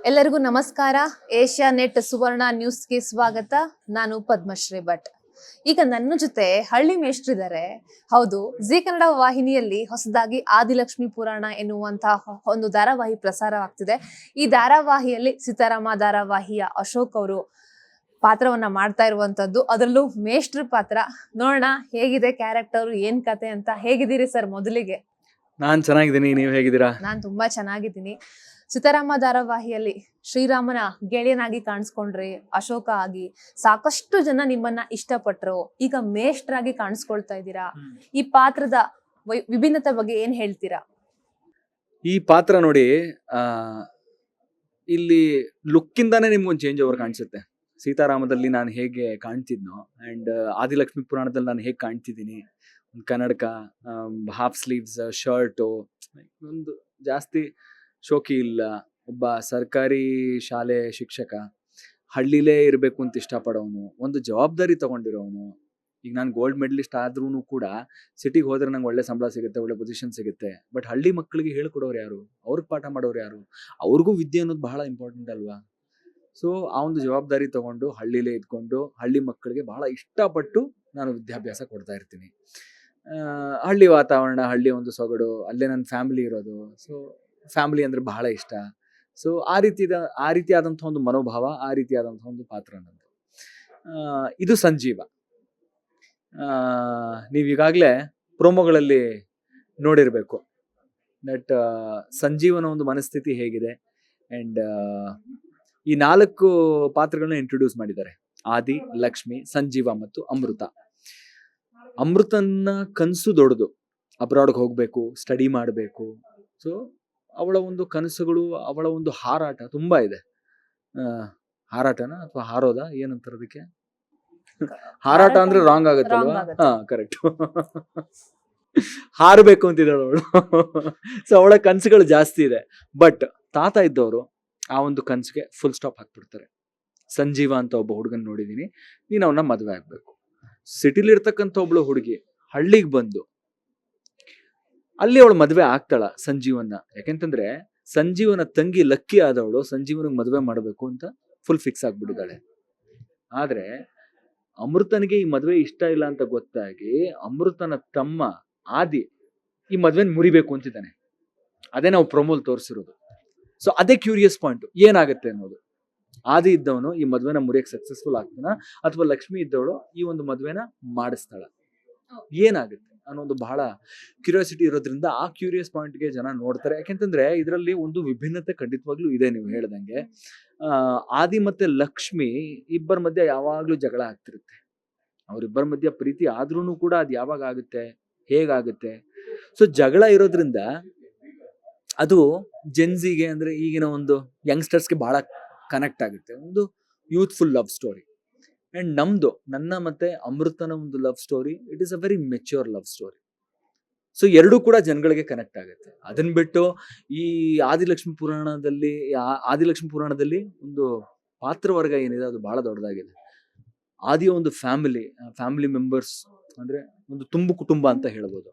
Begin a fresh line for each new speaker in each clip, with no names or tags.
ಎಲ್ಲರಿಗೂ ನಮಸ್ಕಾರ. Asia net ಸುವರ್ಣ ನ್ಯೂಸ್ಗೆ ಸ್ವಾಗತ. ನಾನು ಪದ್ಮಶ್ರೀ ಭಟ್. ಈಗ ನನ್ನ ಜೊತೆ ಹಳ್ಳಿ ಮೇಷ್ಟ್ರಿದ್ದಾರೆ. ಹೌದು, ಜಿ ಕನ್ನಡ ವಾಹಿನಿಯಲ್ಲಿ ಹೊಸದಾಗಿ ಆದಿಲಕ್ಷ್ಮಿ ಪುರಾಣ ಎನ್ನುವಂತಹ ಒಂದು ಧಾರಾವಾಹಿ ಪ್ರಸಾರವಾಗ್ತಿದೆ. ಈ ಧಾರಾವಾಹಿಯಲ್ಲಿ ಸೀತಾರಾಮ ಧಾರಾವಾಹಿಯ ಅಶೋಕ್ ಅವರು ಪಾತ್ರವನ್ನ ಮಾಡ್ತಾ ಇರುವಂತದ್ದು, ಅದರಲ್ಲೂ ಮೇಷ್ಟ್ರ ಪಾತ್ರ. ನೋಡೋಣ ಹೇಗಿದೆ ಕ್ಯಾರೆಕ್ಟರ್, ಏನ್ ಕತೆ ಅಂತ. ಹೇಗಿದ್ದೀರಿ ಸರ್? ಮೊದಲಿಗೆ
ನಾನ್ ಚೆನ್ನಾಗಿದ್ದೀನಿ, ನೀವ್ ಹೇಗಿದ್ದೀರಾ?
ನಾನ್ ತುಂಬಾ ಚೆನ್ನಾಗಿದ್ದೀನಿ. ಸೀತಾರಾಮ ಧಾರಾವಾಹಿಯಲ್ಲಿ ಶ್ರೀರಾಮನ ಗೆಳೆಯನಾಗಿ ಕಾಣಿಸ್ಕೊಂಡ್ರಿ, ಅಶೋಕ ಆಗಿ ಸಾಕಷ್ಟು ಜನ ನಿಮ್ಮನ್ನ ಇಷ್ಟಪಟ್ರು. ಈಗ ಮೇಷ್ಟ್ರಾಗಿ ಕಾಣಿಸ್ಕೊಳ್ತಾ ಇದ್ದೀರಾ. ಈ ಪಾತ್ರದ ವಿಭಿನ್ನತೆ ಬಗ್ಗೆ ಏನ್ ಹೇಳ್ತೀರಾ?
ಈ ಪಾತ್ರ ನೋಡಿ, ಇಲ್ಲಿ ಲುಕ್ಕಿಂದಾನೇ ನಿಮ್ಗೊಂದು ಚೇಂಜ್ ಓವರ್ ಕಾಣಿಸುತ್ತೆ. ಸೀತಾರಾಮದಲ್ಲಿ ನಾನು ಹೇಗೆ ಕಾಣ್ತಿದ್ನೋ ಅಂಡ್ ಆದಿಲಕ್ಷ್ಮಿ ಪುರಾಣದಲ್ಲಿ ನಾನು ಹೇಗೆ ಕಾಣ್ತಿದ್ದೀನಿ, ಒಂದು ಕನ್ನಡಕ, ಹಾಫ್ ಸ್ಲೀವ್ಸ್ ಶರ್ಟು, ಒಂದು ಜಾಸ್ತಿ ಶೋಕಿ ಇಲ್ಲ, ಒಬ್ಬ ಸರ್ಕಾರಿ ಶಾಲೆ ಶಿಕ್ಷಕ, ಹಳ್ಳಿಲೇ ಇರಬೇಕು ಅಂತ ಇಷ್ಟಪಡೋನು, ಒಂದು ಜವಾಬ್ದಾರಿ ತಗೊಂಡಿರೋನು. ಈಗ ನಾನು ಗೋಲ್ಡ್ ಮೆಡಲಿಸ್ಟ್ ಆದ್ರೂ ಕೂಡ ಸಿಟಿಗೆ ಹೋದ್ರೆ ನಂಗೆ ಒಳ್ಳೆ ಸಂಬಳ ಸಿಗುತ್ತೆ, ಒಳ್ಳೆ ಪೊಸಿಷನ್ ಸಿಗುತ್ತೆ. ಬಟ್ ಹಳ್ಳಿ ಮಕ್ಕಳಿಗೆ ಹೇಳ್ಕೊಡೋರು ಯಾರು? ಅವ್ರಿಗೆ ಪಾಠ ಮಾಡೋರು ಯಾರು? ಅವ್ರಿಗೂ ವಿದ್ಯೆ ಅನ್ನೋದು ಬಹಳ ಇಂಪಾರ್ಟೆಂಟ್ ಅಲ್ವಾ? ಸೊ ಆ ಒಂದು ಜವಾಬ್ದಾರಿ ತಗೊಂಡು ಹಳ್ಳಿಲೇ ಇದ್ಕೊಂಡು ಹಳ್ಳಿ ಮಕ್ಕಳಿಗೆ ಬಹಳ ಇಷ್ಟಪಟ್ಟು ನಾನು ವಿದ್ಯಾಭ್ಯಾಸ ಕೊಡ್ತಾ ಇರ್ತೀನಿ. ಹಳ್ಳಿ ವಾತಾವರಣ, ಹಳ್ಳಿ ಒಂದು ಸೊಗಡು, ಅಲ್ಲೇ ನನ್ನ ಫ್ಯಾಮಿಲಿ ಇರೋದು. ಸೊ ಫ್ಯಾಮಿಲಿ ಅಂದ್ರೆ ಬಹಳ ಇಷ್ಟ. ಸೊ ಆ ರೀತಿಯಾದಂಥ ಒಂದು ಮನೋಭಾವ, ಆ ರೀತಿಯಾದಂಥ ಒಂದು ಪಾತ್ರ ನಂದು. ಇದು ಸಂಜೀವ. ನೀವು ಈಗಾಗಲೇ ಪ್ರೋಮೋಗಳಲ್ಲಿ ನೋಡಿರ್ಬೇಕು ದಟ್ ಸಂಜೀವನ ಒಂದು ಮನಸ್ಥಿತಿ ಹೇಗಿದೆ. ಅಂಡ್ ಈ 4 ಪಾತ್ರಗಳನ್ನ ಇಂಟ್ರೊಡ್ಯೂಸ್ ಮಾಡಿದ್ದಾರೆ: ಆದಿ, ಲಕ್ಷ್ಮಿ, ಸಂಜೀವ ಮತ್ತು ಅಮೃತ. ಅಮೃತನ ಕನಸು ದೊಡ್ಡದು, ಅಬ್ರಾಡ್ಗೆ ಹೋಗ್ಬೇಕು, ಸ್ಟಡಿ ಮಾಡಬೇಕು. ಸೊ ಅವಳ ಒಂದು ಕನಸುಗಳು, ಅವಳ ಒಂದು ಹಾರಾಟ ತುಂಬಾ ಇದೆ. ಹಾರಾಟನ ಅಥವಾ ಹಾರೋದ ಏನಂತಾರದಕ್ಕೆ? ಹಾರಾಟ ಅಂದ್ರೆ ರಾಂಗ್ ಆಗತ್ತಲ್ವಾ? ಹಾ, ಕರೆಕ್ಟ್. ಹಾರಬೇಕು ಅಂತಿದ್ದಾಳು ಅವಳು. ಸೊ ಅವಳ ಕನಸುಗಳು ಜಾಸ್ತಿ ಇದೆ. ಬಟ್ ತಾತ ಇದ್ದವರು ಆ ಒಂದು ಕನಸಿಗೆ ಫುಲ್ ಸ್ಟಾಪ್ ಹಾಕ್ಬಿಡ್ತಾರೆ. ಸಂಜೀವ ಅಂತ ಒಬ್ಬ ಹುಡುಗನ್ ನೋಡಿದೀನಿ, ನೀನ್ ಅವನ್ನ ಮದ್ವೆ ಆಗ್ಬೇಕು. ಸಿಟಿಲಿ ಇರ್ತಕ್ಕಂಥ ಒಬ್ಳು ಹುಡುಗಿ ಹಳ್ಳಿಗೆ ಬಂದು ಅಲ್ಲಿ ಅವಳು ಮದ್ವೆ ಆಗ್ತಾಳ ಸಂಜೀವನ್ನ. ಯಾಕೆಂತಂದ್ರೆ ಸಂಜೀವನ ತಂಗಿ ಲಕ್ಕಿ ಆದವಳು ಸಂಜೀವನಿಗೆ ಮದ್ವೆ ಮಾಡ್ಬೇಕು ಅಂತ ಫುಲ್ ಫಿಕ್ಸ್ ಆಗ್ಬಿಟ್ಟಿದ್ದಾಳೆ. ಆದ್ರೆ ಅಮೃತನಿಗೆ ಈ ಮದ್ವೆ ಇಷ್ಟ ಇಲ್ಲ ಅಂತ ಗೊತ್ತಾಗಿ ಅಮೃತನ ತಮ್ಮ ಆದಿ ಈ ಮದ್ವೆನ ಮುರಿಬೇಕು ಅಂತಿದ್ದಾನೆ. ಅದೇ ನಾವು ಪ್ರೊಮೋಲ್ ತೋರಿಸಿರೋದು. ಸೊ ಅದೇ ಕ್ಯೂರಿಯಸ್ ಪಾಯಿಂಟ್, ಏನಾಗುತ್ತೆ ಅನ್ನೋದು. ಆದಿ ಇದ್ದವನು ಈ ಮದ್ವೆನ ಮುರಿಯಕ್ಕೆ ಸಕ್ಸಸ್ಫುಲ್ ಆಗ್ತಾನ, ಅಥವಾ ಲಕ್ಷ್ಮಿ ಇದ್ದವಳು ಈ ಒಂದು ಮದ್ವೆನ ಮಾಡಿಸ್ತಾಳ, ಏನಾಗುತ್ತೆ ಅನ್ನೋದು ಬಹಳ ಕ್ಯೂರಿಯಾಸಿಟಿ ಇರೋದ್ರಿಂದ ಆ ಕ್ಯೂರಿಯಸ್ ಪಾಯಿಂಟ್ಗೆ ಜನ ನೋಡ್ತಾರೆ. ಯಾಕೆಂತಂದ್ರೆ ಇದರಲ್ಲಿ ಒಂದು ವಿಭಿನ್ನತೆ ಖಂಡಿತವಾಗ್ಲೂ ಇದೆ. ನೀವು ಹೇಳ್ದಂಗೆ ಆದಿ ಮತ್ತೆ ಲಕ್ಷ್ಮಿ ಇಬ್ಬರ ಮಧ್ಯೆ ಯಾವಾಗ್ಲೂ ಜಗಳ ಆಗ್ತಿರುತ್ತೆ. ಅವ್ರಿಬ್ಬರ ಮಧ್ಯ ಪ್ರೀತಿ ಆದ್ರೂ ಕೂಡ ಅದು ಯಾವಾಗ ಆಗುತ್ತೆ, ಹೇಗಾಗುತ್ತೆ? ಸೊ ಜಗಳ ಇರೋದ್ರಿಂದ ಅದು ಜೆನ್ಸಿಗೆ, ಅಂದ್ರೆ ಈಗಿನ ಒಂದು ಯಂಗ್ಸ್ಟರ್ಸ್ಗೆ ಬಹಳ ಕನೆಕ್ಟ್ ಆಗುತ್ತೆ. ಒಂದು ಯೂತ್ಫುಲ್ ಲವ್ ಸ್ಟೋರಿ. ಅಂಡ್ ನನ್ನ ಮತ್ತೆ ಅಮೃತನ ಒಂದು love story, it is a very mature love story. So ಎರಡೂ ಕೂಡ ಜನಗಳಿಗೆ ಕನೆಕ್ಟ್ ಆಗುತ್ತೆ. ಅದನ್ನ ಬಿಟ್ಟು ಈ ಆದಿಲಕ್ಷ್ಮಿ ಪುರಾಣದಲ್ಲಿ ಒಂದು ಪಾತ್ರವರ್ಗ ಏನಿದೆ ಅದು ಬಹಳ ದೊಡ್ಡದಾಗಿದೆ. ಆದಿಯ ಒಂದು ಫ್ಯಾಮಿಲಿ ಮೆಂಬರ್ಸ್ ಅಂದ್ರೆ ಒಂದು ತುಂಬು ಕುಟುಂಬ ಅಂತ ಹೇಳ್ಬೋದು.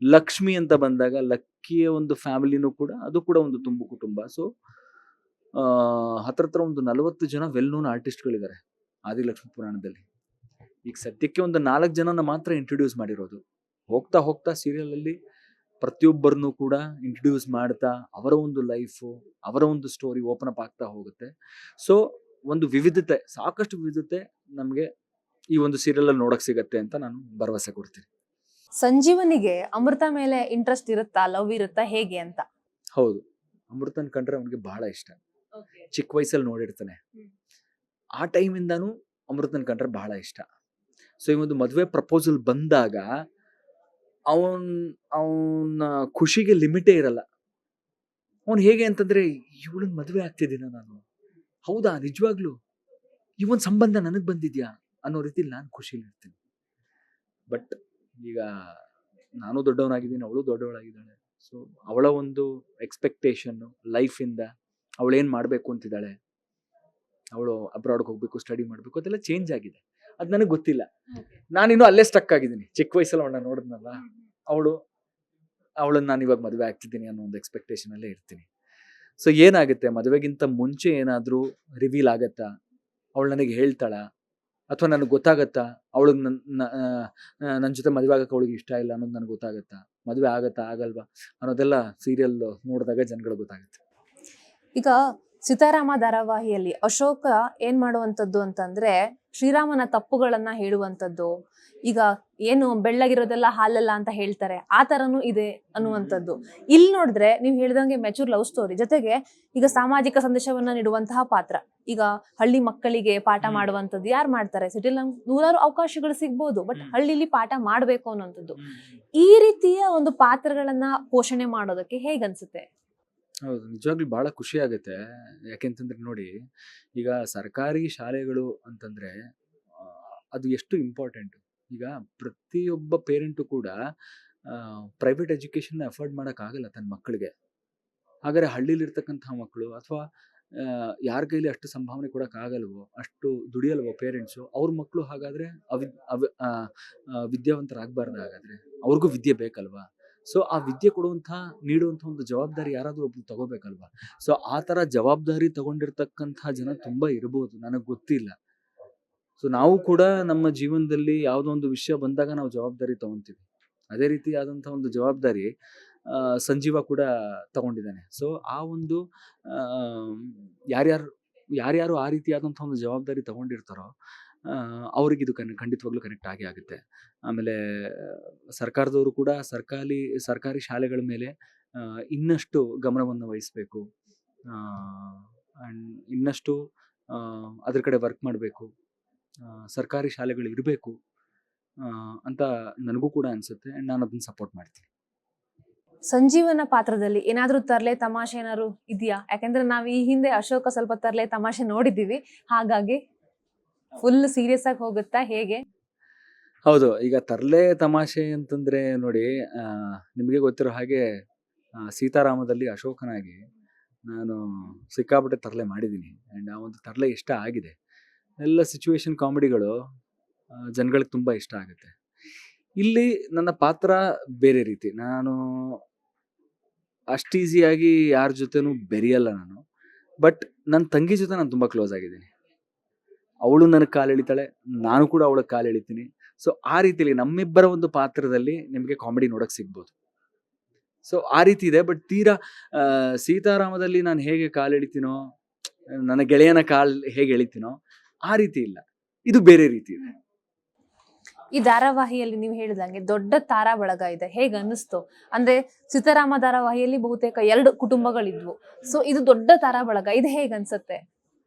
ಲಕ್ಷ್ಮಿ ಅಂತ ಬಂದಾಗ ಲಕ್ಕಿಯ ಒಂದು ಫ್ಯಾಮಿಲಿನೂ ಕೂಡ, ಅದು ಕೂಡ ಒಂದು ತುಂಬು ಕುಟುಂಬ. ಸೊ ಹತ್ರ ಒಂದು 40 ಜನ ವೆಲ್ ನೋನ್ ಆರ್ಟಿಸ್ಟ್ಗಳಿದ್ದಾರೆ ಆದಿಲಕ್ಷ್ಮಿ ಪುರಾಣದಲ್ಲಿ. ಈಗ ಸದ್ಯಕ್ಕೆ ಒಂದು 4 ಜನನ ಮಾತ್ರ ಇಂಟ್ರೊಡ್ಯೂಸ್ ಮಾಡಿರೋದು. ಹೋಗ್ತಾ ಹೋಗ್ತಾ ಸೀರಿಯಲ್ ಅಲ್ಲಿ ಪ್ರತಿಯೊಬ್ಬರನ್ನು ಕೂಡ ಇಂಟ್ರೊಡ್ಯೂಸ್ ಮಾಡ್ತಾ ಅವರ ಒಂದು ಲೈಫು, ಅವರ ಒಂದು ಸ್ಟೋರಿ ಓಪನ್ ಅಪ್ ಆಗ್ತಾ ಹೋಗುತ್ತೆ. ಸೊ ಒಂದು ವಿವಿಧತೆ, ಸಾಕಷ್ಟು ವಿವಿಧತೆ ನಮಗೆ ಈ ಒಂದು ಸೀರಿಯಲ್ ಅಲ್ಲಿ ನೋಡಕ್ ಸಿಗತ್ತೆ ಅಂತ ನಾನು ಭರವಸೆ ಕೊಡ್ತೀನಿ.
ಸಂಜೀವನಿಗೆ ಅಮೃತ ಮೇಲೆ ಇಂಟ್ರೆಸ್ಟ್ ಇರುತ್ತಾ, ಲವ್ ಇರುತ್ತಾ, ಹೇಗೆ ಅಂತ?
ಹೌದು, ಅಮೃತನ್ ಕಂಡ್ರೆ ಅವನಿಗೆ ಬಹಳ ಇಷ್ಟ. ಚಿಕ್ಕ ವಯಸ್ಸಲ್ಲಿ ನೋಡಿರ್ತಾನೆ. ಆ ಟೈಮಿಂದಾನು ಅಮೃತನ್ ಕಂಡ್ರೆ ಬಹಳ ಇಷ್ಟ. ಸೊ ಈ ಒಂದು ಮದುವೆ ಪ್ರಪೋಸಲ್ ಬಂದಾಗ ಅವನ ಖುಷಿಗೆ ಲಿಮಿಟೇ ಇರಲ್ಲ. ಅವನು ಹೇಗೆ ಅಂತಂದ್ರೆ, ಇವಳನ್ ಮದುವೆ ಆಗ್ತಿದ್ದೀನ ನಾನು, ಹೌದಾ ನಿಜವಾಗ್ಲು ಈ ಒಂದು ಸಂಬಂಧ ನನಗ್ ಬಂದಿದ್ಯಾ ಅನ್ನೋ ರೀತಿಲಿ ನಾನು ಖುಷಿಲಿ ಇರ್ತೀನಿ. ಬಟ್ ಈಗ ನಾನು ದೊಡ್ಡವನಾಗಿದ್ದೀನಿ, ಅವಳು ದೊಡ್ಡವಳಾಗಿದ್ದಾಳೆ. ಸೊ ಅವಳ ಒಂದು ಎಕ್ಸ್ಪೆಕ್ಟೇಷನ್ ಲೈಫಿಂದ, ಅವಳೇನ್ ಮಾಡ್ಬೇಕು ಅಂತಿದ್ದಾಳೆ, ಅವಳು ಅಬ್ರಾಡ್ಗೆ ಹೋಗ್ಬೇಕು, ಸ್ಟಡಿ ಮಾಡ್ಬೇಕು, ಅದೆಲ್ಲ ಚೇಂಜ್ ಆಗಿದೆ. ಅದ್ ನನಗೆ ಗೊತ್ತಿಲ್ಲ. ನಾನಿನ್ನು ಅಲ್ಲೇ ಸ್ಟಕ್ ಆಗಿದ್ದೀನಿ. ಚಿಕ್ಕ ವಯಸ್ಸಲ್ಲಿ ಅವಳನ್ನ ನೋಡಿದ್ನಲ್ಲ, ಅವಳನ್ನ ನಾನು ಇವಾಗ ಮದುವೆ ಆಗ್ತಿದ್ದೀನಿ ಅನ್ನೋ ಒಂದು ಎಕ್ಸ್ಪೆಕ್ಟೇಷನ್ ಅಲ್ಲೇ ಇರ್ತೀನಿ. ಸೊ ಏನಾಗುತ್ತೆ, ಮದುವೆಗಿಂತ ಮುಂಚೆ ಏನಾದರೂ ರಿವೀಲ್ ಆಗತ್ತಾ, ಅವಳು ನನಗೆ ಹೇಳ್ತಾಳ, ಅಥವಾ ನನಗೆ ಗೊತ್ತಾಗತ್ತಾ ಅವಳಿಗೆ ನನ್ನ ಜೊತೆ ಮದುವೆ ಆಗಕ್ಕೆ ಅವಳಿಗೆ ಇಷ್ಟ ಇಲ್ಲ ಅನ್ನೋದು ನನಗೆ ಗೊತ್ತಾಗತ್ತಾ, ಮದುವೆ ಆಗತ್ತಾ ಆಗಲ್ವಾ ಅನ್ನೋದೆಲ್ಲ ಸೀರಿಯಲ್ ನೋಡಿದಾಗ ಜನಗಳಿಗೆ ಗೊತ್ತಾಗುತ್ತೆ.
ಈಗ ಸೀತಾರಾಮ ಧಾರಾವಾಹಿಯಲ್ಲಿ ಅಶೋಕ ಏನ್ ಮಾಡುವಂತದ್ದು ಅಂತಂದ್ರೆ ಶ್ರೀರಾಮನ ತಪ್ಪುಗಳನ್ನ ಹೇಳುವಂತದ್ದು. ಈಗ ಏನು ಬೆಳ್ಳಗಿರೋದೆಲ್ಲ ಹಾಲಲ್ಲ ಅಂತ ಹೇಳ್ತಾರೆ, ಆ ತರನು ಇದೆ ಅನ್ನುವಂಥದ್ದು. ಇಲ್ಲಿ ನೋಡಿದ್ರೆ ನೀವು ಹೇಳ್ದಂಗೆ ಮೆಚೂರ್ ಲವ್ ಸ್ಟೋರಿ ಜೊತೆಗೆ ಈಗ ಸಾಮಾಜಿಕ ಸಂದೇಶವನ್ನ ನೀಡುವಂತಹ ಪಾತ್ರ. ಈಗ ಹಳ್ಳಿ ಮಕ್ಕಳಿಗೆ ಪಾಠ ಮಾಡುವಂಥದ್ದು ಯಾರು ಮಾಡ್ತಾರೆ? ಸಿಟಿಲಿ ನಮ್ಗೆ ನೂರಾರು ಅವಕಾಶಗಳು ಸಿಗ್ಬೋದು, ಬಟ್ ಹಳ್ಳಿಲಿ ಪಾಠ ಮಾಡ್ಬೇಕು ಅನ್ನೋಂಥದ್ದು. ಈ ರೀತಿಯ ಒಂದು ಪಾತ್ರಗಳನ್ನ ಪೋಷಣೆ ಮಾಡೋದಕ್ಕೆ ಹೇಗನ್ಸುತ್ತೆ?
ಹೌದು, ನಿಜವಾಗ್ಲೂ ಬಹಳ ಖುಷಿ ಆಗುತ್ತೆ. ಯಾಕೆಂತಂದ್ರೆ ನೋಡಿ, ಈಗ ಸರ್ಕಾರಿ ಶಾಲೆಗಳು ಅಂತಂದ್ರೆ ಅದು ಎಷ್ಟು ಇಂಪಾರ್ಟೆಂಟ್. ಈಗ ಪ್ರತಿಯೊಬ್ಬ ಪೇರೆಂಟು ಕೂಡ ಪ್ರೈವೇಟ್ ಎಜುಕೇಶನ್ ಅಫೋರ್ಡ್ ಮಾಡೋಕ್ಕಾಗಲ್ಲ ತನ್ನ ಮಕ್ಕಳಿಗೆ. ಹಾಗಾದ್ರೆ ಹಳ್ಳಿಲಿರ್ತಕ್ಕಂತಹ ಮಕ್ಕಳು ಅಥವಾ ಯಾರ ಕೈಲಿ ಅಷ್ಟು ಸಂಭಾವನೆ ಕೊಡೋಕ್ಕಾಗಲ್ವೋ, ಅಷ್ಟು ದುಡಿಯಲ್ವೋ ಪೇರೆಂಟ್ಸು, ಅವ್ರ ಮಕ್ಕಳು ಹಾಗಾದ್ರೆ ವಿದ್ಯಾವಂತರಾಗಬಾರ್ದು. ಹಾಗಾದ್ರೆ ಅವ್ರಿಗೂ ವಿದ್ಯೆ ಬೇಕಲ್ವಾ? ಸೊ ಆ ವಿದ್ಯೆ ನೀಡುವಂಥ ಒಂದು ಜವಾಬ್ದಾರಿ ಯಾರಾದರೂ ಒಬ್ರು ತಗೋಬೇಕಲ್ವಾ? ಸೊ ಆ ಥರ ಜವಾಬ್ದಾರಿ ತಗೊಂಡಿರ್ತಕ್ಕಂಥ ಜನ ತುಂಬ ಇರ್ಬೋದು, ನನಗೆ ಗೊತ್ತಿಲ್ಲ. ಸೊ ನಾವು ಕೂಡ ನಮ್ಮ ಜೀವನದಲ್ಲಿ ಯಾವುದೋ ಒಂದು ವಿಷಯ ಬಂದಾಗ ನಾವು ಜವಾಬ್ದಾರಿ ತಗೊಂತೀವಿ. ಅದೇ ರೀತಿಯಾದಂಥ ಒಂದು ಜವಾಬ್ದಾರಿ ಸಂಜೀವ ಕೂಡ ತಗೊಂಡಿದ್ದಾನೆ. ಸೊ ಆ ಒಂದು ಯಾರ್ಯಾರು ಆ ರೀತಿಯಾದಂಥ ಒಂದು ಜವಾಬ್ದಾರಿ ತಗೊಂಡಿರ್ತಾರೋ ಅವ್ರಿಗಿದು ಖಂಡಿತವಾಗ್ಲೂ ಕನೆಕ್ಟ್ ಆಗೇ ಆಗುತ್ತೆ. ಆಮೇಲೆ ಸರ್ಕಾರದವರು ಕೂಡ ಸರ್ಕಾರಿ ಶಾಲೆಗಳ ಮೇಲೆ ಇನ್ನಷ್ಟು ಗಮನವನ್ನು ವಹಿಸಬೇಕು, ಇನ್ನಷ್ಟು ಅದ್ರ ಕಡೆ ವರ್ಕ್ ಮಾಡಬೇಕು, ಸರ್ಕಾರಿ ಶಾಲೆಗಳು ಇರಬೇಕು ಅಂತ ನನಗೂ ಕೂಡ ಅನ್ಸುತ್ತೆ. ಆ್ಯಂಡ್ ನಾನು ಅದನ್ನ ಸಪೋರ್ಟ್ ಮಾಡ್ತೀನಿ.
ಸಂಜೀವನ ಪಾತ್ರದಲ್ಲಿ ಏನಾದ್ರೂ ತರ್ಲೆ ತಮಾಷೆ ಏನಾದ್ರು ಇದೆಯಾ? ಯಾಕಂದ್ರೆ ನಾವ್ ಈ ಹಿಂದೆ ಅಶೋಕ ಸ್ವಲ್ಪ ತರ್ಲೆ ತಮಾಷೆ ನೋಡಿದೀವಿ, ಹಾಗಾಗಿ ಫುಲ್ ಸೀರಿಯಸ್ ಆಗಿ ಹೋಗುತ್ತಾ ಹೇಗೆ?
ಹೌದು, ಈಗ ತರ್ಲೆ ತಮಾಷೆ ಅಂತಂದ್ರೆ ನೋಡಿ, ನಿಮಗೆ ಗೊತ್ತಿರೋ ಹಾಗೆ ಸೀತಾರಾಮದಲ್ಲಿ ಅಶೋಕನಾಗಿ ನಾನು ಸಿಕ್ಕಾಪಟ್ಟೆ ತರ್ಲೆ ಮಾಡಿದ್ದೀನಿ. ಆ್ಯಂಡ್ ಆ ಒಂದು ತರ್ಲೆ ಇಷ್ಟ ಆಗಿದೆ. ಎಲ್ಲ ಸಿಚುವೇಶನ್ ಕಾಮಿಡಿಗಳು ಜನಗಳಿಗೆ ತುಂಬ ಇಷ್ಟ ಆಗುತ್ತೆ. ಇಲ್ಲಿ ನನ್ನ ಪಾತ್ರ ಬೇರೆ ರೀತಿ. ನಾನು ಅಷ್ಟು ಈಸಿಯಾಗಿ ಯಾರ ಜೊತೆನೂ ಬೆರೆಯಲ್ಲ ನಾನು. ಬಟ್ ನನ್ನ ತಂಗಿ ಜೊತೆ ನಾನು ತುಂಬ ಕ್ಲೋಸ್ ಆಗಿದ್ದೀನಿ. ಅವಳು ನನಗೆ ಕಾಲು ಎಳಿತಾಳೆ, ನಾನು ಕೂಡ ಅವಳಿಗೆ ಕಾಲು ಎಳಿತೀನಿ. ಸೊ ಆ ರೀತಿಯಲ್ಲಿ ನಮ್ಮಿಬ್ಬರ ಒಂದು ಪಾತ್ರದಲ್ಲಿ ನಿಮಗೆ ಕಾಮಿಡಿ ನೋಡೋಕೆ ಸಿಗ್ಬೋದು. ಸೊ ಆ ರೀತಿ ಇದೆ. ಬಟ್ ತೀರಾ ಸೀತಾರಾಮದಲ್ಲಿ ನಾನು ಹೇಗೆ ಕಾಲು ಎಳಿತೀನೋ, ನನ್ನ ಗೆಳೆಯನ ಕಾಲು ಹೇಗೆ ಎಳಿತೀನೋ ಆ ರೀತಿ ಇಲ್ಲ, ಇದು ಬೇರೆ ರೀತಿ ಇದೆ.
ಈ ಧಾರಾವಾಹಿಯಲ್ಲಿ ನೀವು ಹೇಳಿದಂಗೆ ದೊಡ್ಡ ತಾರಾ ಬಳಗ ಇದೆ, ಹೇಗೆ ಅನ್ನಿಸ್ತು? ಅಂದ್ರೆ ಸೀತಾರಾಮ ಧಾರಾವಾಹಿಯಲ್ಲಿ ಬಹುತೇಕ 2 ಕುಟುಂಬಗಳಿದ್ವು, ಸೊ ಇದು ದೊಡ್ಡ ತಾರಾ ಬಳಗ, ಇದು ಹೇಗೆ ಅನ್ಸುತ್ತೆ?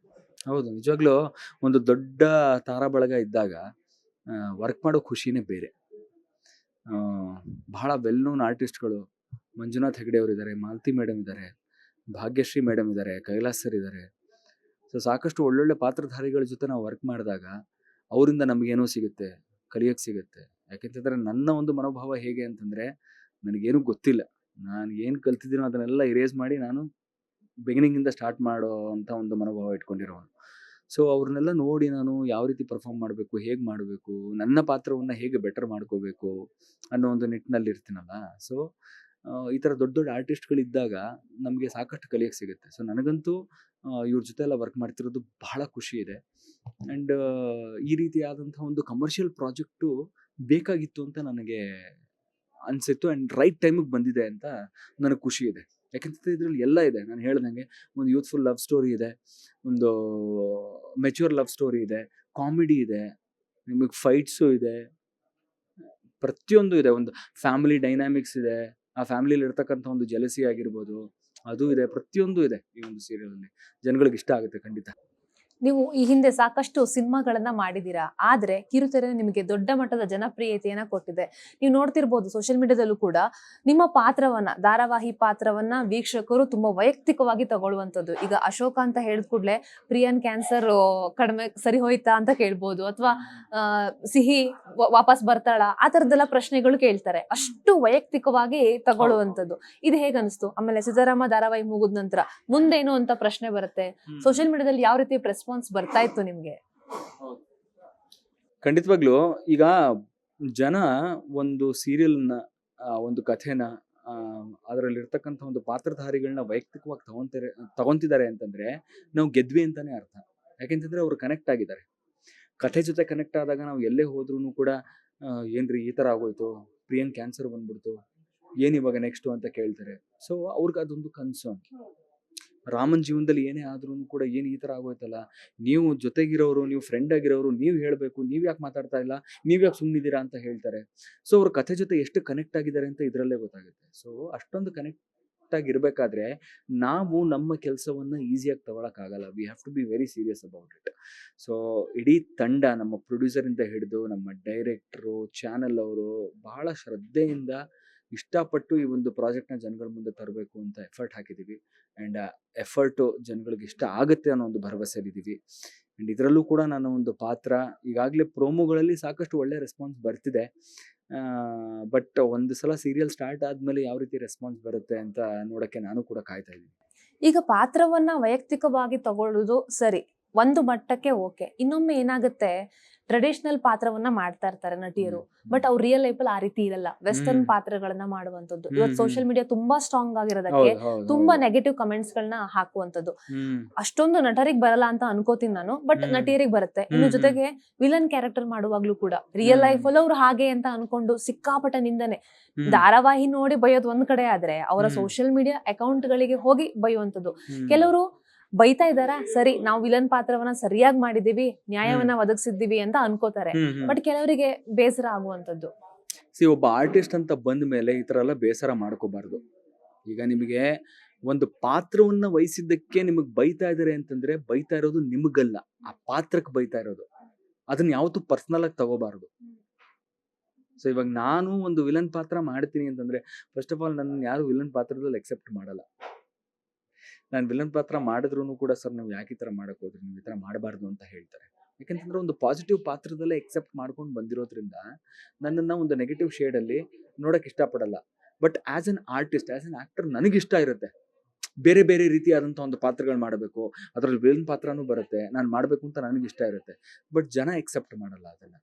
ಹೌದು, ನಿಜವಾಗ್ಲೂ ಒಂದು ದೊಡ್ಡ ತಾರಾ ಬಳಗ ಇದ್ದಾಗ ವರ್ಕ್ ಮಾಡೋ ಖುಷಿನೇ ಬೇರೆ. ಬಹಳ ವೆಲ್ ನೋನ್ ಆರ್ಟಿಸ್ಟ್ಗಳು, ಮಂಜುನಾಥ್ ಹೆಗಡೆ ಅವರು ಇದ್ದಾರೆ, ಮಾಲತಿ ಮೇಡಮ್ ಇದ್ದಾರೆ, ಭಾಗ್ಯಶ್ರೀ ಮೇಡಮ್ ಇದ್ದಾರೆ, ಕೈಲಾಸ್ ಸರ್ ಇದ್ದಾರೆ. ಸೊ ಸಾಕಷ್ಟು ಒಳ್ಳೊಳ್ಳೆ ಪಾತ್ರಧಾರಿಗಳ ಜೊತೆ ನಾವು ವರ್ಕ್ ಮಾಡಿದಾಗ ಅವರಿಂದ ನಮಗೇನೋ ಸಿಗುತ್ತೆ, ಕಲಿಯೋಕ್ಕೆ ಸಿಗುತ್ತೆ. ಯಾಕೆಂತಂದರೆ ನನ್ನ ಒಂದು ಮನೋಭಾವ ಹೇಗೆ ಅಂತಂದರೆ, ನನಗೇನು ಗೊತ್ತಿಲ್ಲ, ನಾನು ಏನು ಕಲ್ತಿದ್ದೀನೋ ಅದನ್ನೆಲ್ಲ ಇರೇಸ್ ಮಾಡಿ ನಾನು ಬಿಗಿನಿಂಗಿಂದ ಸ್ಟಾರ್ಟ್ ಮಾಡೋ ಅಂಥ ಒಂದು ಮನೋಭಾವ ಇಟ್ಕೊಂಡಿರೋನು. ಸೊ ಅವ್ರನ್ನೆಲ್ಲ ನೋಡಿ ನಾನು ಯಾವ ರೀತಿ ಪರ್ಫಾರ್ಮ್ ಮಾಡಬೇಕು, ಹೇಗೆ ಮಾಡಬೇಕು, ನನ್ನ ಪಾತ್ರವನ್ನು ಹೇಗೆ ಬೆಟರ್ ಮಾಡ್ಕೋಬೇಕು ಅನ್ನೋ ಒಂದು ನಿಟ್ಟಿನಲ್ಲಿ ಇರ್ತೀನಲ್ಲ. ಸೊ ಈ ಥರ ದೊಡ್ಡ ದೊಡ್ಡ ಆರ್ಟಿಸ್ಟ್ಗಳಿದ್ದಾಗ ನಮಗೆ ಸಾಕಷ್ಟು ಕಲಿಯೋಕ್ಕೆ ಸಿಗುತ್ತೆ. ಸೊ ನನಗಂತೂ ಇವ್ರ ಜೊತೆ ಎಲ್ಲ ವರ್ಕ್ ಮಾಡ್ತಿರೋದು ಬಹಳ ಖುಷಿ ಇದೆ. ಆ್ಯಂಡ್ ಈ ರೀತಿಯಾದಂಥ ಒಂದು ಕಮರ್ಷಿಯಲ್ ಪ್ರಾಜೆಕ್ಟು ಬೇಕಾಗಿತ್ತು ಅಂತ ನನಗೆ ಅನಿಸಿತ್ತು. ಆ್ಯಂಡ್ ರೈಟ್ ಟೈಮಿಗೆ ಬಂದಿದೆ ಅಂತ ನನಗೆ ಖುಷಿ ಇದೆ. ಯಾಕೆಂತಂದರೆ ಇದರಲ್ಲಿ ಎಲ್ಲ ಇದೆ. ನಾನು ಹೇಳ್ದಂಗೆ ಒಂದು ಯೂತ್ಫುಲ್ ಲವ್ ಸ್ಟೋರಿ ಇದೆ, ಒಂದು ಮೆಚ್ಯೂರ್ ಲವ್ ಸ್ಟೋರಿ ಇದೆ, ಕಾಮಿಡಿ ಇದೆ, ನಿಮಗೆ ಫೈಟ್ಸು ಇದೆ, ಪ್ರತಿಯೊಂದು ಇದೆ. ಒಂದು ಫ್ಯಾಮಿಲಿ ಡೈನಾಮಿಕ್ಸ್ ಇದೆ, ಆ ಫ್ಯಾಮಿಲಿಯಲ್ಲಿ ಇರ್ತಕ್ಕಂಥ ಒಂದು ಜೆಲಸಿ ಆಗಿರ್ಬೋದು, ಅದು ಇದೆ, ಪ್ರತಿಯೊಂದು ಇದೆ ಈ ಒಂದು ಸೀರಿಯಲಲ್ಲಿ. ಜನಗಳಿಗೆ ಇಷ್ಟ ಆಗುತ್ತೆ ಖಂಡಿತ.
ನೀವು ಈ ಹಿಂದೆ ಸಾಕಷ್ಟು ಸಿನಿಮಾಗಳನ್ನ ಮಾಡಿದೀರಾ, ಆದ್ರೆ ಕಿರುತೆರೆ ನಿಮಗೆ ದೊಡ್ಡ ಮಟ್ಟದ ಜನಪ್ರಿಯತೆಯನ್ನ ಕೊಟ್ಟಿದೆ. ನೀವು ನೋಡ್ತಿರ್ಬೋದು ಸೋಷಿಯಲ್ ಮೀಡಿಯಾದಲ್ಲೂ ಕೂಡ ನಿಮ್ಮ ಪಾತ್ರವನ್ನ, ಧಾರಾವಾಹಿ ಪಾತ್ರವನ್ನ ವೀಕ್ಷಕರು ತುಂಬಾ ವೈಯಕ್ತಿಕವಾಗಿ ತಗೊಳ್ಳುವಂಥದ್ದು. ಈಗ ಅಶೋಕ ಅಂತ ಹೇಳಿದ ಕೂಡಲೇ ಪ್ರಿಯನ್ ಕ್ಯಾನ್ಸರ್ ಕಡಿಮೆ ಸರಿ ಹೋಯ್ತಾ ಅಂತ ಕೇಳ್ಬೋದು, ಅಥವಾ ಸಿಹಿ ವಾಪಸ್ ಬರ್ತಾಳ, ಆ ತರದೆಲ್ಲ ಪ್ರಶ್ನೆಗಳು ಕೇಳ್ತಾರೆ. ಅಷ್ಟು ವೈಯಕ್ತಿಕವಾಗಿ ತಗೊಳ್ಳುವಂಥದ್ದು. ಇದು ಹೇಗೆ ಅನಿಸ್ತು? ಆಮೇಲೆ ಸೀತಾರಾಮ ಧಾರಾವಾಹಿ ಮುಗಿದ ನಂತರ ಮುಂದೇನು ಅಂತ ಪ್ರಶ್ನೆ ಬರುತ್ತೆ. ಸೋಷಿಯಲ್ ಮೀಡಿಯಾದಲ್ಲಿ ಯಾವ ರೀತಿ ರೆಸ್ಪಾನ್ಸ್ ಬರ್ತಾ ಇತ್ತು ನಿಮ್ಗೆ?
ಖಂಡಿತವಾಗ್ಲೂ ಈಗ ಜನ ಒಂದು ಸೀರಿಯಲ್ನ, ಒಂದು ಕಥೆನ ಅದರಲ್ಲಿ ಇರ್ತಕ್ಕಂಥ ಒಂದು ಪಾತ್ರಧಾರಿಗಳನ್ನ ವೈಯಕ್ತಿಕವಾಗಿ ತಗೊಂತಿದ್ದಾರೆ ಅಂತಂದ್ರೆ ನಾವು ಗೆದ್ವಿ ಅಂತಾನೆ ಅರ್ಥ. ಯಾಕೆಂತಂದ್ರೆ ಅವ್ರು ಕನೆಕ್ಟ್ ಆಗಿದ್ದಾರೆ. ಕಥೆ ಜೊತೆ ಕನೆಕ್ಟ್ ಆದಾಗ ನಾವು ಎಲ್ಲೇ ಹೋದ್ರೂ ಕೂಡ ಏನ್ರಿ ಈ ತರ ಆಗೋಯ್ತು, ಪ್ರಿಯಂಕ್ ಕ್ಯಾನ್ಸರ್ ಬಂದ್ಬಿಡ್ತು, ಏನ್ ಇವಾಗ ನೆಕ್ಸ್ಟ್ ಅಂತ ಕೇಳ್ತಾರೆ. ಸೊ ಅವ್ರಿಗೆ ಅದೊಂದು ಕನ್ಸರ್ನ್. ರಾಮನ್ ಜೀವನದಲ್ಲಿ ಏನೇ ಆದ್ರೂ ಕೂಡ ಏನ್ ಈ ತರ ಆಗೋಯ್ತಲ್ಲ, ನೀವು ಜೊತೆಗಿರೋರು, ನೀವು ಫ್ರೆಂಡ್ ಆಗಿರೋರು, ನೀವು ಹೇಳ್ಬೇಕು, ನೀವ್ ಯಾಕೆ ಮಾತಾಡ್ತಾ ಇಲ್ಲ, ನೀವ್ ಯಾಕೆ ಸುಮ್ಮನಿದ್ದೀರಾ ಅಂತ ಹೇಳ್ತಾರೆ. ಸೊ ಅವ್ರ ಕಥೆ ಜೊತೆ ಎಷ್ಟು ಕನೆಕ್ಟ್ ಆಗಿದ್ದಾರೆ ಅಂತ ಇದ್ರಲ್ಲೇ ಗೊತ್ತಾಗುತ್ತೆ. ಸೊ ಅಷ್ಟೊಂದು ಕನೆಕ್ಟ್ ಆಗಿರ್ಬೇಕಾದ್ರೆ ನಾವು ನಮ್ಮ ಕೆಲಸವನ್ನ ಈಸಿಯಾಗಿ ತಗೊಳಕ್ ಆಗಲ್ಲ. We have to be very serious about it. So ಇಡೀ ತಂಡ, ನಮ್ಮ ಪ್ರೊಡ್ಯೂಸರ್ ಇಂದ ಹಿಡಿದು ನಮ್ಮ ಡೈರೆಕ್ಟ್ರು, ಚಾನೆಲ್ ಅವರು ಬಹಳ ಶ್ರದ್ಧೆಯಿಂದ ಇಷ್ಟಪಟ್ಟು ಈ ಒಂದು ಪ್ರಾಜೆಕ್ಟ್ನ ಜನಗಳ ಮುಂದೆ ತರಬೇಕು ಅಂತ ಎಫರ್ಟ್ ಹಾಕಿದ್ದೀವಿ. ಆ್ಯಂಡ್ ಎಫರ್ಟು ಜನಗಳಿಗೆ ಇಷ್ಟ ಆಗುತ್ತೆ ಅನ್ನೋ ಒಂದು ಭರವಸೆಲಿದ್ದೀವಿ. ಆ್ಯಂಡ್ ಇದರಲ್ಲೂ ಕೂಡ ನನ್ನ ಒಂದು ಪಾತ್ರ ಈಗಾಗಲೇ ಪ್ರೋಮೋಗಳಲ್ಲಿ ಸಾಕಷ್ಟು ಒಳ್ಳೆ ರೆಸ್ಪಾನ್ಸ್ ಬರ್ತಿದೆ. ಬಟ್ ಒಂದು ಸಲ ಸೀರಿಯಲ್ ಸ್ಟಾರ್ಟ್ ಆದಮೇಲೆ ಯಾವ ರೀತಿ ರೆಸ್ಪಾನ್ಸ್ ಬರುತ್ತೆ ಅಂತ ನೋಡೋಕ್ಕೆ ನಾನು ಕೂಡ ಕಾಯ್ತಾ ಇದ್ದೀನಿ.
ಈಗ ಪಾತ್ರವನ್ನ ವೈಯಕ್ತಿಕವಾಗಿ ತಗೊಳ್ಳೋದು ಸರಿ, ಒಂದು ಮಟ್ಟಕ್ಕೆ ಓಕೆ. ಇನ್ನೊಮ್ಮೆ ಏನಾಗುತ್ತೆ, ಟ್ರೆಡಿಷನಲ್ ಪಾತ್ರವನ್ನ ಮಾಡ್ತಾ ಇರ್ತಾರೆ ನಟಿಯರು, ಬಟ್ ಅವ್ರು ರಿಯಲ್ ಲೈಫ್ ಅಲ್ಲಿ ಆ ರೀತಿ ಇರಲ್ಲ. ವೆಸ್ಟರ್ನ್ ಪಾತ್ರಗಳನ್ನ ಮಾಡುವಂತದ್ದು. ಇವತ್ತು ಸೋಷಿಯಲ್ ಮೀಡಿಯಾ ತುಂಬಾ ಸ್ಟ್ರಾಂಗ್ ಆಗಿರೋದಕ್ಕೆ ತುಂಬಾ ನೆಗೆಟಿವ್ ಕಮೆಂಟ್ಸ್ ಗಳನ್ನ ಹಾಕುವಂತದ್ದು. ಅಷ್ಟೊಂದು ನಟರಿಗೆ ಬರಲ್ಲ ಅಂತ ಅನ್ಕೋತೀನಿ ನಾನು, ಬಟ್ ನಟಿಯರಿಗೆ ಬರುತ್ತೆ. ಇನ್ನು ಜೊತೆಗೆ ವಿಲನ್ ಕ್ಯಾರೆಕ್ಟರ್ ಮಾಡುವಾಗ್ಲೂ ಕೂಡ ರಿಯಲ್ ಲೈಫ್ ಅಲ್ಲಿ ಅವ್ರು ಹಾಗೆ ಅಂತ ಅನ್ಕೊಂಡು ಸಿಕ್ಕಾಪಟ್ಟೆ ನಿಂದನೆ. ಧಾರಾವಾಹಿ ನೋಡಿ ಬೈಯೋದು ಒಂದ್ ಕಡೆ ಆದ್ರೆ, ಅವರ ಸೋಷಿಯಲ್ ಮೀಡಿಯಾ ಅಕೌಂಟ್ ಗಳಿಗೆ ಹೋಗಿ ಬೈಯುವಂತದ್ದು. ಕೆಲವರು ಬೈತಾ ಇದಾರ, ಸರಿ ನಾವು ವಿಲನ್ ಪಾತ್ರವನ್ನ ಸರಿಯಾಗಿ ಮಾಡಿದೀವಿ, ನ್ಯಾಯವನ್ನ ಒದಗಿಸಿದ್ದೀವಿ ಅಂತ ಅನ್ಕೋತಾರೆ. ಬಟ್ ಕೆಲವರಿಗೆ ಬೇಸರ ಆಗುವಂತದ್ದು.
ಒಬ್ಬ ಆರ್ಟಿಸ್ಟ್ ಅಂತ ಬಂದ ಮೇಲೆ ಈ ತರ ಎಲ್ಲ ಬೇಸರ ಮಾಡ್ಕೋಬಾರ್ದು. ಈಗ ನಿಮಗೆ ಒಂದು ಪಾತ್ರವನ್ನ ವಹಿಸಿದ್ದಕ್ಕೆ ನಿಮಗ್ ಬೈತಾ ಇದಾರೆ ಅಂತಂದ್ರೆ, ಬೈತಾ ಇರೋದು ನಿಮಗಲ್ಲ, ಆ ಪಾತ್ರಕ್ಕೆ ಬೈತಾ ಇರೋದು. ಅದನ್ನ ಯಾವತ್ತೂ ಪರ್ಸನಲ್ ಆಗಿ ತಗೋಬಾರ್ದು. ಸೊ ಇವಾಗ ನಾನು ಒಂದು ವಿಲನ್ ಪಾತ್ರ ಮಾಡ್ತೀನಿ ಅಂತಂದ್ರೆ, ಫಸ್ಟ್ ಆಫ್ ಆಲ್ ನನ್ನ ಯಾರು ವಿಲನ್ ಪಾತ್ರದಲ್ಲಿ ಎಕ್ಸೆಪ್ಟ್ ಮಾಡಲ್ಲ. ನಾನು ವಿಲನ್ ಪಾತ್ರ ಮಾಡಿದ್ರು ಕೂಡ, ಸರ್ ನೀವು ಯಾಕೆ ಈ ಥರ ಮಾಡಕ್ ಹೋದ್ರಿ, ನೀವು ಈ ಥರ ಮಾಡಬಾರ್ದು ಅಂತ ಹೇಳ್ತಾರೆ. ಯಾಕಂತಂದ್ರೆ ಒಂದು ಪಾಸಿಟಿವ್ ಪಾತ್ರದಲ್ಲೇ ಎಕ್ಸೆಪ್ಟ್ ಮಾಡ್ಕೊಂಡು ಬಂದಿರೋದ್ರಿಂದ ನನ್ನನ್ನು ಒಂದು ನೆಗೆಟಿವ್ ಶೇಡಲ್ಲಿ ನೋಡೋಕೆ ಇಷ್ಟಪಡಲ್ಲ. But as an artist, as an actor ನನಗಿಷ್ಟ ಇರುತ್ತೆ ಬೇರೆ ಬೇರೆ ರೀತಿಯಾದಂಥ ಒಂದು ಪಾತ್ರಗಳು ಮಾಡಬೇಕು. ಅದರಲ್ಲಿ ವಿಲನ್ ಪಾತ್ರನೂ ಬರುತ್ತೆ, ನಾನು ಮಾಡಬೇಕು ಅಂತ ನನಗಿಷ್ಟ ಇರುತ್ತೆ. ಬಟ್ ಜನ ಎಕ್ಸೆಪ್ಟ್ ಮಾಡಲ್ಲ ಅದನ್ನು.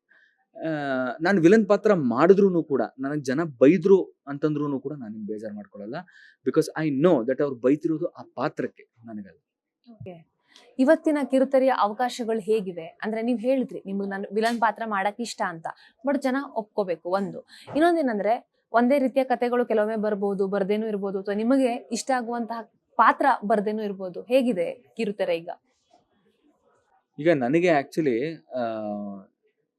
ನಾನು ವಿಲನ್ ಪಾತ್ರ ಮಾಡಿದ್ರು ಕೂಡ ನನಗೆ ಜನ ಬೈದ್ರು ಅಂತಂದ್ರೂ ಕೂಡ ನಾನು ಬೇಜಾರು ಮಾಡ್ಕೊಳ್ಳಲ್ಲ. ಬಿಕಾಸ್ ಐ ನೋ ದಟ್ ಅವ್ರು ಬೈತಿರೋದು ಆ ಪಾತ್ರಕ್ಕೆ, ನನಗಲ್ಲ.
ಇವತ್ತಿನ ಕಿರುತೆರೆಯ ಅವಕಾಶಗಳು ಹೇಗಿವೆ ಅಂದ್ರೆ, ನೀವ್ ಹೇಳಿದ್ರಿ ನಿಮ್ಗೆ ನಾನು ವಿಲನ್ ಪಾತ್ರ ಮಾಡಕ್ ಇಷ್ಟ ಅಂತ, ಬಟ್ ಜನ ಒಪ್ಕೋಬೇಕು ಒಂದು. ಇನ್ನೊಂದೇನಂದ್ರೆ, ಒಂದೇ ರೀತಿಯ ಕಥೆಗಳು ಕೆಲವೊಮ್ಮೆ ಬರ್ಬೋದು, ಬರ್ದೇನೂ ಇರ್ಬೋದು, ಅಥವಾ ನಿಮಗೆ ಇಷ್ಟ ಆಗುವಂತಹ ಪಾತ್ರ ಬರ್ದೇನೂ ಇರ್ಬೋದು. ಹೇಗಿದೆ ಕಿರುತೆರೆ ಈಗ
ನನಗೆ ಆಕ್ಚುಲಿ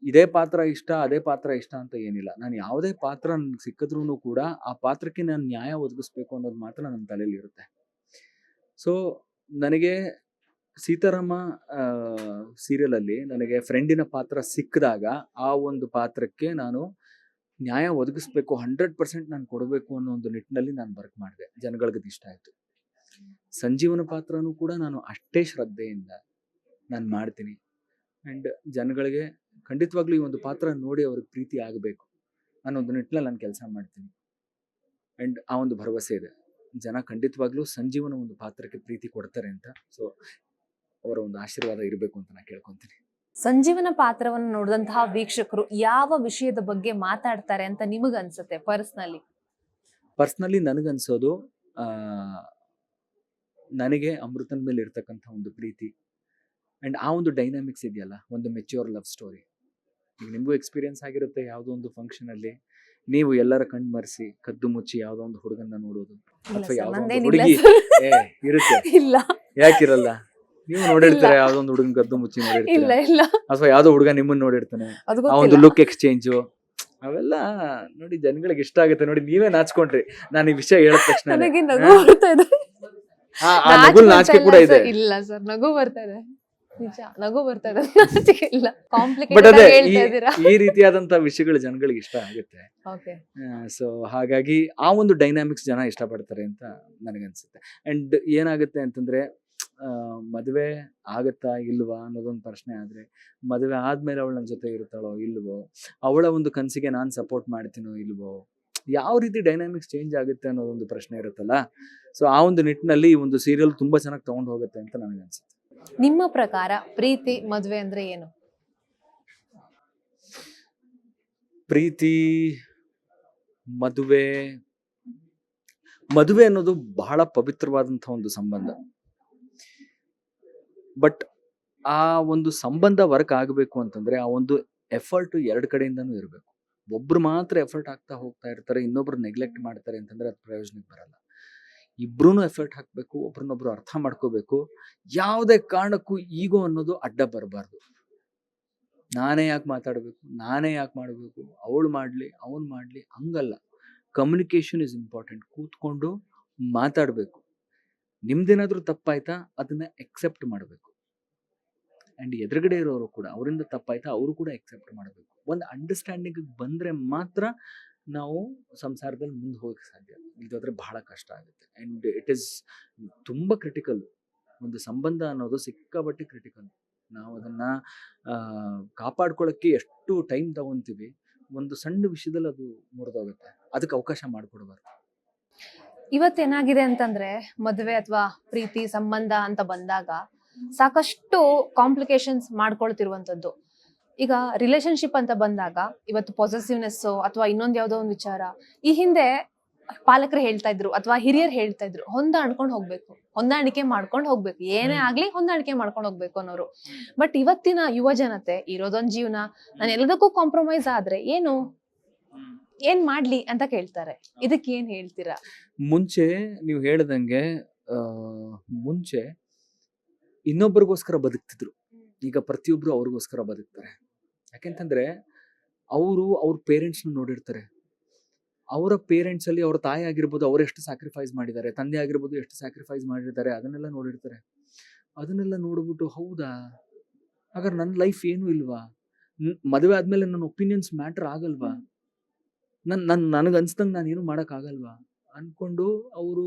ಇದೇ ಪಾತ್ರ ಇಷ್ಟ, ಅದೇ ಪಾತ್ರ ಇಷ್ಟ ಅಂತ ಏನಿಲ್ಲ. ನಾನು ಯಾವುದೇ ಪಾತ್ರ ನನಗೆ ಸಿಕ್ಕಿದ್ರೂ ಕೂಡ ಆ ಪಾತ್ರಕ್ಕೆ ನಾನು ನ್ಯಾಯ ಒದಗಿಸ್ಬೇಕು ಅನ್ನೋದು ಮಾತ್ರ ನನ್ನ ತಲೆಯಲ್ಲಿ ಇರುತ್ತೆ. ಸೊ ನನಗೆ ಸೀತಾರಾಮ ಸೀರಿಯಲಲ್ಲಿ ನನಗೆ ಫ್ರೆಂಡಿನ ಪಾತ್ರ ಸಿಕ್ಕಿದಾಗ ಆ ಒಂದು ಪಾತ್ರಕ್ಕೆ ನಾನು ನ್ಯಾಯ ಒದಗಿಸ್ಬೇಕು, 100% ನಾನು ಕೊಡಬೇಕು ಅನ್ನೋ ಒಂದು ನಿಟ್ಟಿನಲ್ಲಿ ನಾನು ವರ್ಕ್ ಮಾಡಿದೆ. ಜನಗಳಿಗೆ ಇಷ್ಟ ಆಯಿತು. ಸಂಜೀವನ ಪಾತ್ರನೂ ಕೂಡ ನಾನು ಅಷ್ಟೇ ಶ್ರದ್ಧೆಯಿಂದ ನಾನು ಮಾಡ್ತೀನಿ. ಆ್ಯಂಡ್ ಜನಗಳಿಗೆ ಖಂಡಿತವಾಗ್ಲೂ ಈ ಒಂದು ಪಾತ್ರ ನೋಡಿ ಅವ್ರಿಗೆ ಪ್ರೀತಿ ಆಗಬೇಕು ಅನ್ನೋ ಒಂದು ನಿಟ್ಟಿನಲ್ಲಿ ನಾನು ಕೆಲಸ ಮಾಡ್ತೀನಿ. ಆ್ಯಂಡ್ ಆ ಒಂದು ಭರವಸೆ ಇದೆ, ಜನ ಖಂಡಿತವಾಗ್ಲೂ ಸಂಜೀವನ ಒಂದು ಪಾತ್ರಕ್ಕೆ ಪ್ರೀತಿ ಕೊಡ್ತಾರೆ ಅಂತ. ಸೊ ಅವರ ಒಂದು ಆಶೀರ್ವಾದ ಇರಬೇಕು ಅಂತ ನಾನು ಕೇಳ್ಕೊತೀನಿ.
ಸಂಜೀವನ ಪಾತ್ರವನ್ನು ನೋಡಿದಂತಹ ವೀಕ್ಷಕರು ಯಾವ ವಿಷಯದ ಬಗ್ಗೆ ಮಾತಾಡ್ತಾರೆ ಅಂತ ನಿಮಗೆ ಅನ್ಸುತ್ತೆ? ಪರ್ಸನಲಿ ನನಗನ್ಸೋದು, ನನಗೆ ಅಮೃತನ ಮೇಲೆ ಇರ್ತಕ್ಕಂಥ ಒಂದು ಪ್ರೀತಿ ಆ್ಯಂಡ್ ಆ ಒಂದು ಡೈನಾಮಿಕ್ಸ್ ಇದೆಯಲ್ಲ, ಒಂದು ಮೆಚ್ಯೂರ್ ಲವ್ ಸ್ಟೋರಿ. ಈಗ ನಿಮಗೂ ಎಕ್ಸ್ಪೀರಿಯನ್ಸ್ ಆಗಿರುತ್ತೆ, ಯಾವುದೋ ಒಂದು ಫಂಕ್ಷನಲ್ಲಿ ನೀವು ಎಲ್ಲರ ಕಣ್ಣು ಮರೆಸಿ ಕದ್ದು ಮುಚ್ಚಿ ಯಾವುದೋ ಒಂದು ಹುಡುಗನ್ನ ನೋಡೋದು, ಅಥವಾ ಯಾವುದೋ ಒಂದು ಹುಡುಗಿ ಇರುತ್ತೆ, ಯಾಕಿರಲ್ಲ? ನೀವು ನೋಡಿರ್ತೀರ, ಯಾವ್ದೋ ಒಂದು ಹುಡುಗನ್ ಕದ್ದು ಮುಚ್ಚಿ ನೋಡಿರ್ತೀರ, ಅಥವಾ ಯಾವ್ದೋ ಹುಡುಗ ನಿಮ್ಮನ್ನ ನೋಡಿರ್ತಾನೆ, ಆ ಒಂದು ಲುಕ್ ಎಕ್ಸ್ಚೇಂಜು, ಅವೆಲ್ಲ ನೋಡಿ ಜನಗಳಿಗೆ ಇಷ್ಟ ಆಗುತ್ತೆ. ನೋಡಿ ನೀವೇ ನಾಚ್ಕೊಂಡ್ರಿ ನಾನು ಈ ವಿಷಯ ಹೇಳಿದ ತಕ್ಷಣ. ನಾಚಿಕೆ ಕೂಡ ಇದೆ. ಇಲ್ಲ ಸರ್, ನಗು ಬರ್ತಾ ಇದೆ, ನಿಜ ನಗು ಬರ್ತಾ ಇದೆ, ನಾಚಿಕೆ ಇಲ್ಲ. ಬಟ್ ಅದೇ ಈ ರೀತಿಯಾದಂತ ವಿಷಯಗಳು ಜನಗಳಿಗೆ ಇಷ್ಟ ಆಗುತ್ತೆ. ಸೊ ಹಾಗಾಗಿ ಆ ಒಂದು ಡೈನಾಮಿಕ್ಸ್ ಜನ ಇಷ್ಟಪಡ್ತಾರೆ ಅಂತ ನನಗನ್ಸುತ್ತೆ. ಅಂಡ್ ಏನಾಗುತ್ತೆ ಅಂತಂದ್ರೆ, ಮದುವೆ ಆಗತ್ತಾ ಇಲ್ವಾ ಅನ್ನೋದೊಂದು ಪ್ರಶ್ನೆ ಆದ್ರೆ, ಮದುವೆ ಆದ್ಮೇಲೆ ಅವಳ ನನ್ನ ಜೊತೆ ಇರ್ತಾಳೋ ಇಲ್ವೋ, ಅವಳ ಒಂದು ಕನಸಿಗೆ ನಾನು ಸಪೋರ್ಟ್ ಮಾಡ್ತೀನೋ ಇಲ್ವೋ, ಯಾವ ರೀತಿ ಡೈನಾಮಿಕ್ಸ್ ಚೇಂಜ್ ಆಗುತ್ತೆ ಅನ್ನೋದೊಂದು ಪ್ರಶ್ನೆ ಇರುತ್ತಲ್ಲ. ಸೊ ಆ ಒಂದು ನಿಟ್ಟಿನಲ್ಲಿ ಈ ಒಂದು ಸೀರಿಯಲ್ ತುಂಬಾ ಚೆನ್ನಾಗಿ ತಗೊಂಡು ಹೋಗುತ್ತೆ ಅಂತ ನನಗೆ ಅನ್ಸುತ್ತೆ. ನಿಮ್ಮ ಪ್ರಕಾರ ಪ್ರೀತಿ ಮದುವೆ ಅಂದ್ರೆ ಏನು? ಪ್ರೀತಿ ಮದುವೆ
ಮದುವೆ ಅನ್ನೋದು ಬಹಳ ಪವಿತ್ರವಾದಂತಹ ಒಂದು ಸಂಬಂಧ. ಬಟ್ ಆ ಒಂದು ಸಂಬಂಧ ವರ್ಕ್ ಆಗಬೇಕು ಅಂತಂದ್ರೆ ಆ ಒಂದು ಎಫರ್ಟ್ ಎರಡು ಕಡೆಯಿಂದನೂ ಇರಬೇಕು. ಒಬ್ರು ಮಾತ್ರ ಎಫರ್ಟ್ ಹಾಕ್ತಾ ಹೋಗ್ತಾ ಇರ್ತಾರೆ, ಇನ್ನೊಬ್ರು ನೆಗ್ಲೆಕ್ಟ್ ಮಾಡ್ತಾರೆ ಅಂತಂದ್ರೆ ಅದು ಪ್ರಯೋಜನಕ್ಕೆ ಬರಲ್ಲ. ಇಬ್ರು ಎಫರ್ಟ್ ಹಾಕ್ಬೇಕು, ಒಬ್ರನ್ನೊಬ್ರು ಅರ್ಥ ಮಾಡ್ಕೋಬೇಕು. ಯಾವುದೇ ಕಾರಣಕ್ಕೂ ಈಗೋ ಅನ್ನೋದು ಅಡ್ಡ ಬರಬಾರ್ದು. ನಾನೇ ಯಾಕೆ ಮಾತಾಡಬೇಕು, ನಾನೇ ಯಾಕೆ ಮಾಡಬೇಕು, ಅವಳು ಮಾಡ್ಲಿ ಅವನು ಮಾಡ್ಲಿ, ಹಂಗಲ್ಲ. Communication is important. ಕೂತ್ಕೊಂಡು ಮಾತಾಡಬೇಕು. ನಿಮ್ದೇನಾದ್ರೂ ತಪ್ಪಾಯ್ತಾ ಅದನ್ನ ಎಕ್ಸೆಪ್ಟ್ ಮಾಡಬೇಕು. ಅಂಡ್ ಎದುರುಗಡೆ ಇರೋರು ಕೂಡ ಅವರಿಂದ ತಪ್ಪಾಯ್ತಾ ಅವರು ಕೂಡ ಎಕ್ಸೆಪ್ಟ್ ಮಾಡಬೇಕು. ಒಂದು ಅಂಡರ್ಸ್ಟ್ಯಾಂಡಿಂಗ್ ಬಂದ್ರೆ ಮಾತ್ರ ನಾವು ಸಂಸಾರದಲ್ಲಿ ಮುಂದೆ ಹೋಗಕ್ಕೆ ಸಾಧ್ಯ. ಇಲ್ದಾದ್ರೆ ಬಹಳ ಕಷ್ಟ ಆಗುತ್ತೆ. ಅಂಡ್ ಇಟ್ ಇಸ್ ತುಂಬಾ ಕ್ರಿಟಿಕಲ್. ಒಂದು ಸಂಬಂಧ ಅನ್ನೋದು ಸಿಕ್ಕಾಪಟ್ಟೆ ಕ್ರಿಟಿಕಲ್. ನಾವು ಅದನ್ನ ಕಾಪಾಡ್ಕೊಳ್ಳೋಕ್ಕೆ ಎಷ್ಟು ಟೈಮ್ ತಗೊಂತೀವಿ, ಒಂದು ಸಣ್ಣ ವಿಷಯದಲ್ಲಿ ಅದು ಮುರಿದೋಗುತ್ತೆ. ಅದಕ್ಕೆ ಅವಕಾಶ ಮಾಡಿಕೊಡ್ಬಾರ್ದು.
ಇವತ್ತೇನಾಗಿದೆ ಅಂತಂದ್ರೆ ಮದುವೆ ಅಥವಾ ಪ್ರೀತಿ ಸಂಬಂಧ ಅಂತ ಬಂದಾಗ ಸಾಕಷ್ಟು ಕಾಂಪ್ಲಿಕೇಶನ್ಸ್ ಮಾಡ್ಕೊಳ್ತಿರುವಂತದ್ದು. ಈಗ ರಿಲೇಶನ್ಶಿಪ್ ಅಂತ ಬಂದಾಗ ಇವತ್ತು ಪಾಸೆಸಿವ್ನೆಸ್ ಅಥವಾ ಇನ್ನೊಂದ್ ಯಾವ್ದೋ ಒಂದು ವಿಚಾರ, ಈ ಹಿಂದೆ ಪಾಲಕರು ಹೇಳ್ತಾ ಇದ್ರು ಅಥವಾ ಹಿರಿಯರು ಹೇಳ್ತಾ ಇದ್ರು, ಹೊಂದಾಣಿಕೆ ಮಾಡ್ಕೊಂಡು ಹೋಗ್ಬೇಕು, ಏನೇ ಆಗ್ಲಿ ಹೊಂದಾಣಿಕೆ ಮಾಡ್ಕೊಂಡು ಹೋಗ್ಬೇಕು ಅನ್ನೋರು. ಬಟ್ ಇವತ್ತಿನ ಯುವ ಜನತೆ ಇರೋದೊಂದ್ ಜೀವನ, ನಾನು ಎಲ್ಲದಕ್ಕೂ ಕಾಂಪ್ರಮೈಸ್ ಆದ್ರೆ ಏನ್ ಮಾಡ್ಲಿ ಅಂತ ಕೇಳ್ತಾರೆ. ಇದಕ್ಕೆ ಏನ್ ಹೇಳ್ತೀರಾ?
ಮುಂಚೆ ನೀವು ಹೇಳ್ದಂಗೆ ಮುಂಚೆ ಇನ್ನೊಬ್ಬರಿಗೋಸ್ಕರ ಬದುಕ್ತಿದ್ರು. ಈಗ ಪ್ರತಿಯೊಬ್ರು ಅವ್ರಿಗೋಸ್ಕರ ಬದುಕ್ತಾರೆ. ಯಾಕೆಂತಂದ್ರೆ ಅವ್ರ ಪೇರೆಂಟ್ಸ್ನ ನೋಡಿರ್ತಾರೆ. ಅವರ ಪೇರೆಂಟ್ಸ್ ಅಲ್ಲಿ ಅವ್ರ ತಾಯಿ ಆಗಿರ್ಬೋದು, ಅವ್ರು ಎಷ್ಟು ಸ್ಯಾಕ್ರಿಫೈಸ್ ಮಾಡಿದ್ದಾರೆ, ತಂದೆ ಆಗಿರ್ಬೋದು ಎಷ್ಟು ಸ್ಯಾಕ್ರಿಫೈಸ್ ಮಾಡಿರ್ತಾರೆ, ಅದನ್ನೆಲ್ಲ ನೋಡಿರ್ತಾರೆ. ಅದನ್ನೆಲ್ಲ ನೋಡ್ಬಿಟ್ಟು ಹೌದಾ, ಹಾಗಾದ್ರೆ ನನ್ನ ಲೈಫ್ ಏನು ಇಲ್ವಾ, ಮದುವೆ ಆದ್ಮೇಲೆ ನನ್ನ ಒಪಿನಿಯನ್ಸ್ ಮ್ಯಾಟರ್ ಆಗಲ್ವಾ, ನನಗೆ ಅನ್ಸ್ದಂಗೆ ನಾನು ಏನು ಮಾಡಕ್ ಆಗಲ್ವಾ ಅನ್ಕೊಂಡು ಅವರು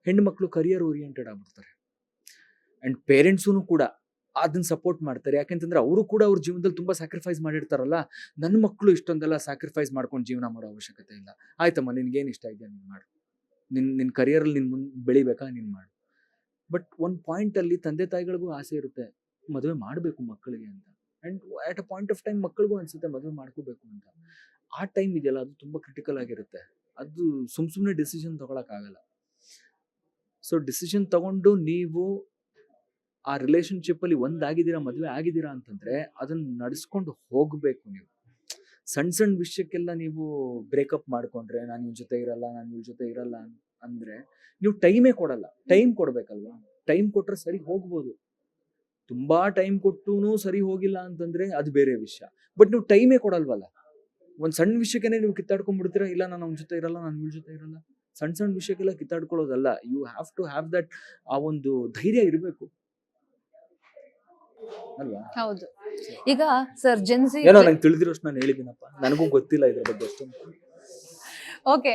ಹೆಣ್ಮಕ್ಳು ಕರಿಯರ್ ಓರಿಯೆಂಟೆಡ್ ಆಗ್ಬಿಡ್ತಾರೆ. ಅಂಡ್ ಪೇರೆಂಟ್ಸೂ ಕೂಡ ಅದನ್ನ ಸಪೋರ್ಟ್ ಮಾಡ್ತಾರೆ. ಯಾಕೆಂತಂದ್ರೆ ಅವರು ಕೂಡ ಅವ್ರ ಜೀವನದಲ್ಲಿ ತುಂಬಾ ಸ್ಯಾಕ್ರಿಫೈಸ್ ಮಾಡಿರ್ತಾರಲ್ಲ. ನನ್ನ ಮಕ್ಕಳು ಇಷ್ಟೊಂದೆಲ್ಲ ಸ್ಯಾಕ್ರಿಫೈಸ್ ಮಾಡ್ಕೊಂಡು ಜೀವನ ಮಾಡೋ ಅವಶ್ಯಕತೆ ಇಲ್ಲ. ಆಯ್ತಮ್ಮ, ನಿನ್ಗೇನು ಇಷ್ಟ ಇದೆಯಾ ನೀನ್ ಮಾಡು, ನಿನ್ ಕರಿಯರಲ್ಲಿ ನೀನ್ ಮುಂದೆ ಬೆಳಿಬೇಕಾ ನೀನ್ ಮಾಡು. ಬಟ್ ಒಂದ್ ಪಾಯಿಂಟ್ ಅಲ್ಲಿ ತಂದೆ ತಾಯಿಗಳಿಗೂ ಆಸೆ ಇರುತ್ತೆ ಮದುವೆ ಮಾಡ್ಬೇಕು ಮಕ್ಕಳಿಗೆ ಅಂತ. And at a point of time ಮಕ್ಕಳಿಗೂ ಅನ್ಸುತ್ತೆ ಮದುವೆ ಮಾಡ್ಕೋಬೇಕು ಅಂತ. ಆ ಟೈಮ್ ಇದೆಯಲ್ಲ, ಅದು ತುಂಬಾ ಕ್ರಿಟಿಕಲ್ ಆಗಿರುತ್ತೆ. ಅದು ಸುಮ್ನೆ ಡಿಸಿಷನ್ ತಗೊಳಕ್ ಆಗಲ್ಲ. ಸೊ ಡಿಸಿಷನ್ ತಗೊಂಡು ನೀವು ಆ ರಿಲೇಶನ್ಶಿಪ್ ಅಲ್ಲಿ ಒಂದಾಗಿದ್ದೀರಾ, ಮದುವೆ ಆಗಿದ್ದೀರಾ ಅಂತಂದ್ರೆ ಅದನ್ನ ನಡೆಸ್ಕೊಂಡು ಹೋಗ್ಬೇಕು. ನೀವು ಸಣ್ಣ ವಿಷಯಕ್ಕೆಲ್ಲ ನೀವು ಬ್ರೇಕಪ್ ಮಾಡ್ಕೊಂಡ್ರೆ, ನಾನು ಇವ್ರ ಜೊತೆ ಇರಲ್ಲ, ನಾನು ಇವ್ರ ಜೊತೆ ಇರಲ್ಲ ಅಂದ್ರೆ ನೀವು ಟೈಮೇ ಕೊಡಲ್ಲ. ಟೈಮ್ ಕೊಡ್ಬೇಕಲ್ವಾ? ಟೈಮ್ ಕೊಟ್ರೆ ಸರಿ ಹೋಗ್ಬೋದು. ತುಂಬಾ ಟೈಮ್ ಕೊಟ್ಟೂನು ಸರಿ ಹೋಗಿಲ್ಲ ಅಂತಂದ್ರೆ ಅದು ಬೇರೆ ವಿಷಯ. ಬಟ್ ನೀವು ಟೈಮೇ ಕೊಡಲ್ವಲ್ಲ. ಒಂದ್ ಸಣ್ಣ ವಿಷಯಕ್ಕೆ ನೀವು ಕಿತ್ತಾಡ್ಕೊಂಡ್ಬಿಡ್ತೀರಾ, ಇಲ್ಲ ನಾನು ಅವ್ನ ಜೊತೆ ಇರಲ್ಲ, ನಾನು ಇವ್ರ ಜೊತೆ ಇರಲ್ಲ. ಸಣ್ಣ ವಿಷಯಕ್ಕೆಲ್ಲ ಕಿತ್ತಾಡ್ಕೊಳ್ಳೋದಲ್ಲ. You have to have that, ಆ ಒಂದು ಧೈರ್ಯ ಇರಬೇಕು ಅಲ್ವಾ?
ಹೌದು. ಈಗ ಸರ್ ಜೆನ್ಸಿ
ಏನೋ ನಂಗೆ ತಿಳಿದಿರೋಷ್ಟು ನಾನು ಹೇಳಿದ್ದೀನಪ್ಪ, ನನಗೂ ಗೊತ್ತಿಲ್ಲ ಇದ್ರ ಬಗ್ಗೆ ಅಷ್ಟೊಂದು.
ಓಕೆ,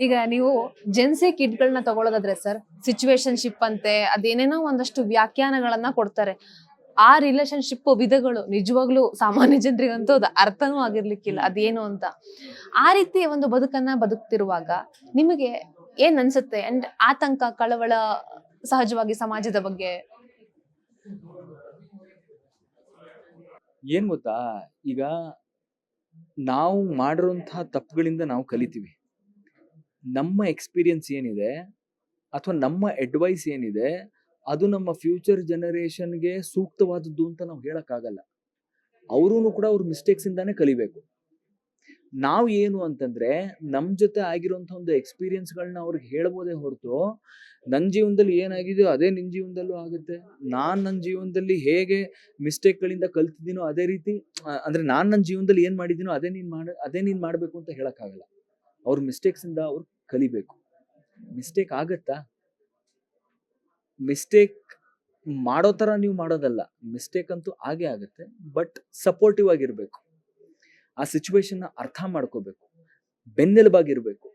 ಈಗ ನೀವು ಜೆನ್ಸಿ ಕಿಡ್ಗಳನ್ನ ತಗೊಳ್ಳೋದಾದ್ರೆ ಸರ್, ಸಿಚುವೇಶನ್ಶಿಪ್ ಅಂತೆ ಅದೇನೇನೋ ಒಂದಷ್ಟು ವ್ಯಾಖ್ಯಾನಗಳನ್ನ ಕೊಡ್ತಾರೆ. ಆ ರಿಲೇಶನ್ಶಿಪ್ ವಿಧಗಳು ನಿಜವಾಗ್ಲೂ ಸಾಮಾನ್ಯ ಜನರಿಗಂತೂ ಅದು ಅರ್ಥನೂ ಆಗಿರ್ಲಿಕ್ಕಿಲ್ಲ ಅದೇನು ಅಂತ. ಆ ರೀತಿ ಒಂದು ಬದುಕನ್ನ ಬದುಕ್ತಿರುವಾಗ ನಿಮಗೆ ಏನ್ ಅನ್ಸುತ್ತೆ? ಅಂಡ್ ಆತಂಕ, ಕಳವಳ ಸಹಜವಾಗಿ ಸಮಾಜದ ಬಗ್ಗೆ
ಏನ್ ಗೊತ್ತಾ, ಈಗ ನಾವು ಮಾಡಿರುವಂತಹ ತಪ್ಪುಗಳಿಂದ ನಾವು ಕಲಿತೀವಿ. ನಮ್ಮ ಎಕ್ಸ್ಪೀರಿಯನ್ಸ್ ಏನಿದೆ ಅಥವಾ ನಮ್ಮ ಅಡ್ವೈಸ್ ಏನಿದೆ ಅದು ನಮ್ಮ ಫ್ಯೂಚರ್ ಜನರೇಷನ್ಗೆ ಸೂಕ್ತವಾದದ್ದು ಅಂತ ನಾವು ಹೇಳಕ್ಕಾಗಲ್ಲ. ಅವರೂ ಕೂಡ ಅವ್ರ ಮಿಸ್ಟೇಕ್ಸ್ ಇಂದಾನೆ ಕಲಿಬೇಕು. ನಾವು ಏನು ಅಂತಂದ್ರೆ ನಮ್ ಜೊತೆ ಆಗಿರುವಂತಹ ಒಂದು ಎಕ್ಸ್ಪೀರಿಯನ್ಸ್ಗಳನ್ನ ಅವ್ರಿಗೆ ಹೇಳ್ಬೋದೇ ಹೊರತು, ನನ್ನ ಜೀವನದಲ್ಲಿ ಏನಾಗಿದೆಯೋ ಅದೇ ನಿನ್ ಜೀವನದಲ್ಲೂ ಆಗುತ್ತೆ, ನಾನ್ ನನ್ನ ಜೀವನದಲ್ಲಿ ಹೇಗೆ ಮಿಸ್ಟೇಕ್ಗಳಿಂದ ಕಲ್ತಿದ್ದೀನೋ ಅದೇ ರೀತಿ, ಅಂದ್ರೆ ನಾನ್ ನನ್ನ ಜೀವನದಲ್ಲಿ ಏನ್ ಮಾಡಿದ್ದೀನೋ ಅದೇ ನೀನ್ ಮಾಡ್ಬೇಕು ಅಂತ ಹೇಳಕ್ಕಾಗಲ್ಲ. ಅವ್ರ ಮಿಸ್ಟೇಕ್ಸ್ ಇಂದ ಅವ್ರು ಕಲಿಬೇಕು. ಮಿಸ್ಟೇಕ್ ಆಗತ್ತಾ? ಮಿಸ್ಟೇಕ್ ಮಾಡೋ ತರ ನೀವು ಮಾಡೋದಲ್ಲ, ಮಿಸ್ಟೇಕ್ ಅಂತೂ ಆಗೇ ಆಗುತ್ತೆ. ಬಟ್ ಸಪೋರ್ಟಿವ್ ಆಗಿರ್ಬೇಕು, ಆ ಸಿಚುವೇಶನ್ ಅರ್ಥ ಮಾಡ್ಕೋಬೇಕು, ಬೆನ್ನೆಲುಬಾಗಿರ್ಬೇಕು,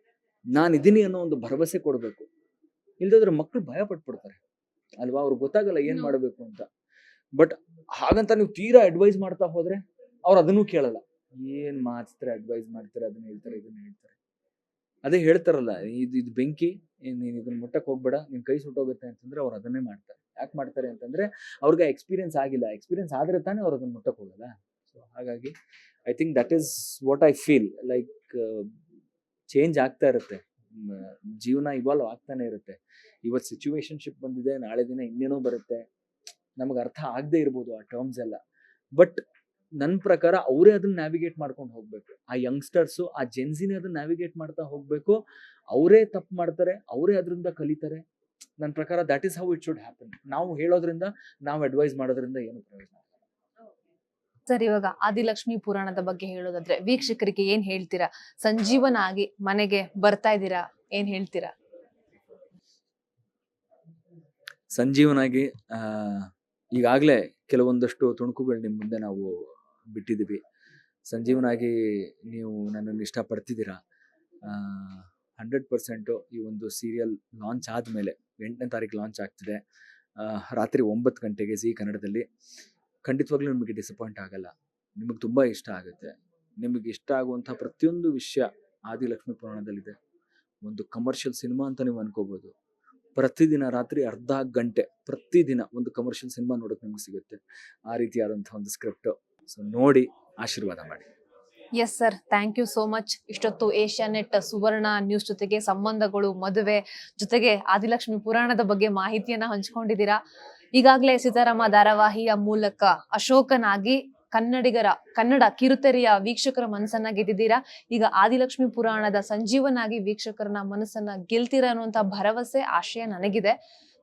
ನಾನಿದ್ದೀನಿ ಅನ್ನೋ ಒಂದು ಭರವಸೆ ಕೊಡ್ಬೇಕು. ಇಲ್ದಾದ್ರೆ ಮಕ್ಕಳು ಭಯ ಪಟ್ಬಿಡ್ತಾರೆ ಅಲ್ವಾ? ಅವ್ರಿಗೆ ಗೊತ್ತಾಗಲ್ಲ ಏನ್ ಮಾಡ್ಬೇಕು ಅಂತ. ಬಟ್ ಹಾಗಂತ ನೀವು ತೀರಾ ಅಡ್ವೈಸ್ ಮಾಡ್ತಾ ಹೋದ್ರೆ ಅವ್ರು ಅದನ್ನೂ ಕೇಳಲ್ಲ. ಏನ್ ಮಾತ್ರ ಅಡ್ವೈಸ್ ಮಾಡ್ತಾರೆ, ಅದನ್ನ ಹೇಳ್ತಾರೆ, ಇದನ್ನ ಹೇಳ್ತಾರೆ. ಅದೇ ಹೇಳ್ತಾರಲ್ಲ, ಇದು ಬೆಂಕಿ, ನೀನ್ ಇದನ್ನ ಮುಟ್ಟಕ್ ಹೋಗ್ಬೇಡ, ನಿನ್ ಕೈ ಸುಟ್ಟೋಗುತ್ತೆ ಅಂತಂದ್ರೆ ಅವ್ರು ಅದನ್ನೇ ಮಾಡ್ತಾರೆ. ಯಾಕೆ ಮಾಡ್ತಾರೆ ಅಂತಂದ್ರೆ ಅವ್ರಿಗೆ ಎಕ್ಸ್ಪೀರಿಯನ್ಸ್ ಆಗಿಲ್ಲ. ಎಕ್ಸ್ಪೀರಿಯನ್ಸ್ ಆದ್ರೆ ತಾನೇ ಅವ್ರು ಅದನ್ನ ಮುಟ್ಟಕ್ ಹೋಗಲ್ಲ. ಸೊ ಹಾಗಾಗಿ I think that is what I feel like. Change ಆಗ್ತಾ ಇರುತ್ತೆ ಜೀವನ ಇವಾಲ್ವ್ ಆಗ್ತಾನೆ ಇರುತ್ತೆ. ಇವತ್ತು ಸಿಚುವೇಶನ್ಶಿಪ್ ಬಂದಿದೆ, ನಾಳೆ ದಿನ ಇನ್ನೇನೋ ಬರುತ್ತೆ, ನಮಗೆ ಅರ್ಥ ಆಗದೆ ಇರ್ಬೋದು ಆ ಟರ್ಮ್ಸ್ ಎಲ್ಲ. ಬಟ್ ನನ್ನ ಪ್ರಕಾರ ಅವರೇ ಅದನ್ನ ನ್ಯಾವಿಗೇಟ್ ಮಾಡ್ಕೊಂಡು ಹೋಗ್ಬೇಕು. ಆ ಯಂಗ್ಸ್ಟರ್ಸು, ಆ ಜೆನ್ಸಿನೇ ಅದನ್ನ ನ್ಯಾವಿಗೇಟ್ ಮಾಡ್ತಾ ಹೋಗ್ಬೇಕು. ಅವರೇ ತಪ್ಪು ಮಾಡ್ತಾರೆ, ಅವರೇ ಅದರಿಂದ ಕಲಿತಾರೆ. ನನ್ನ ಪ್ರಕಾರ that is how it should happen. ನಾವು ಹೇಳೋದ್ರಿಂದ, ನಾವು ಅಡ್ವೈಸ್ ಮಾಡೋದ್ರಿಂದ ಏನು ಪ್ರಯೋಜನ.
ಸರ್, ಇವಾಗ ಆದಿಲಕ್ಷ್ಮಿ ಪುರಾಣದ ಬಗ್ಗೆ ಹೇಳೋದಾದ್ರೆ ವೀಕ್ಷಕರಿಗೆ ಏನ್ ಹೇಳ್ತೀರಾ? ಸಂಜೀವನ ಆಗಿ ಮನೆಗೆ ಬರ್ತಾ ಇದ್ದೀರಾ, ಏನ್ ಹೇಳ್ತೀರಾ?
ಸಂಜೀವನಾಗಿ ಈಗಾಗಲೇ ಕೆಲವೊಂದಷ್ಟು ತುಣುಕುಗಳು ನಿಮ್ಮ ಮುಂದೆ ನಾವು ಬಿಟ್ಟಿದ್ದೀವಿ. ಸಂಜೀವನಾಗಿ ನೀವು ನನ್ನನ್ನು ಇಷ್ಟಪಡ್ತಿದ್ದೀರಾ. 100% ಈ ಒಂದು ಸೀರಿಯಲ್ ಲಾಂಚ್ ಆದಮೇಲೆ 8ನೇ ತಾರೀಕು ಲಾಂಚ್ ಆಗ್ತಿದೆ. ರಾತ್ರಿ 9 ಗಂಟೆಗೆ ಜೀ ಕನ್ನಡದಲ್ಲಿ. ಖಂಡಿತವಾಗ್ಲೂ ನಿಮಗೆ ಡಿಸಪಾಯಿಂಟ್ ಆಗಲ್ಲ, ನಿಮಗೆ ತುಂಬ ಇಷ್ಟ ಆಗುತ್ತೆ. ನಿಮಗೆ ಇಷ್ಟ ಆಗುವಂಥ ಪ್ರತಿಯೊಂದು ವಿಷಯ ಆದಿಲಕ್ಷ್ಮಿ ಪುರಾಣದಲ್ಲಿದೆ. ಒಂದು ಕಮರ್ಷಿಯಲ್ ಸಿನಿಮಾ ಅಂತ ನೀವು ಅನ್ಕೋಬೋದು. ಪ್ರತಿದಿನ ರಾತ್ರಿ ಅರ್ಧ ಗಂಟೆ ಪ್ರತಿದಿನ ಒಂದು ಕಮರ್ಷಿಯಲ್ ಸಿನಿಮಾ ನೋಡೋಕೆ ನಿಮ್ಗೆ ಸಿಗುತ್ತೆ. ಆ ರೀತಿಯಾದಂಥ ಒಂದು ಸ್ಕ್ರಿಪ್ಟ್. ಸೊ ನೋಡಿ, ಆಶೀರ್ವಾದ ಮಾಡಿ.
Yes sir, thank you so much. ಇಷ್ಟೊತ್ತು ಏಷ್ಯಾನೆಟ್ ಸುವರ್ಣ ನ್ಯೂಸ್ ಜೊತೆಗೆ ಸಂಬಂಧಗಳು, ಮದುವೆ ಜೊತೆಗೆ ಆದಿಲಕ್ಷ್ಮಿ ಪುರಾಣದ ಬಗ್ಗೆ ಮಾಹಿತಿಯನ್ನ ಹಂಚ್ಕೊಂಡಿದ್ದೀರಾ. ಈಗಾಗಲೇ ಸೀತಾರಾಮ ಧಾರಾವಾಹಿಯ ಮೂಲಕ ಅಶೋಕನಾಗಿ ಕನ್ನಡ ಕಿರುತೆರೆಯ ವೀಕ್ಷಕರ ಮನಸ್ಸನ್ನ ಗೆದ್ದಿದ್ದೀರಾ. ಈಗ ಆದಿಲಕ್ಷ್ಮಿ ಪುರಾಣದ ಸಂಜೀವನಾಗಿ ವೀಕ್ಷಕರನ್ನ ಮನಸ್ಸನ್ನ ಗೆಲ್ತೀರಾ ಅನ್ನುವಂತ ಭರವಸೆ, ಆಶಯ ನನಗಿದೆ.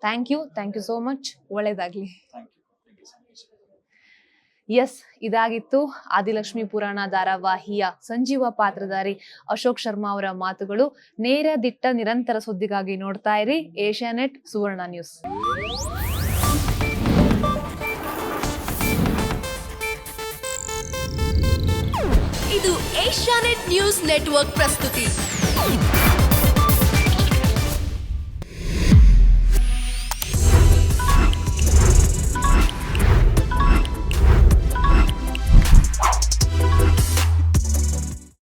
Thank you so much. ಒಳ್ಳೇದಾಗ್ಲಿ. ಎಸ್, ಇದಾಗಿತ್ತು ಆದಿಲಕ್ಷ್ಮಿ ಪುರಾಣ ಧಾರಾವಾಹಿಯ ಸಂಜೀವ ಪಾತ್ರಧಾರಿ ಅಶೋಕ್ ಶರ್ಮಾ ಅವರ ಮಾತುಗಳು. ನೇರ ದಿಟ್ಟ ನಿರಂತರ ಸುದ್ದಿಗಾಗಿ ನೋಡ್ತಾ ಇರಿ ಏಷ್ಯಾನೆಟ್ ಸುವರ್ಣ ನ್ಯೂಸ್.
ಇದು ಏಷ್ಯಾನೆಟ್ ನ್ಯೂಸ್ ನೆಟ್ವರ್ಕ್ ಪ್ರಸ್ತುತಿ.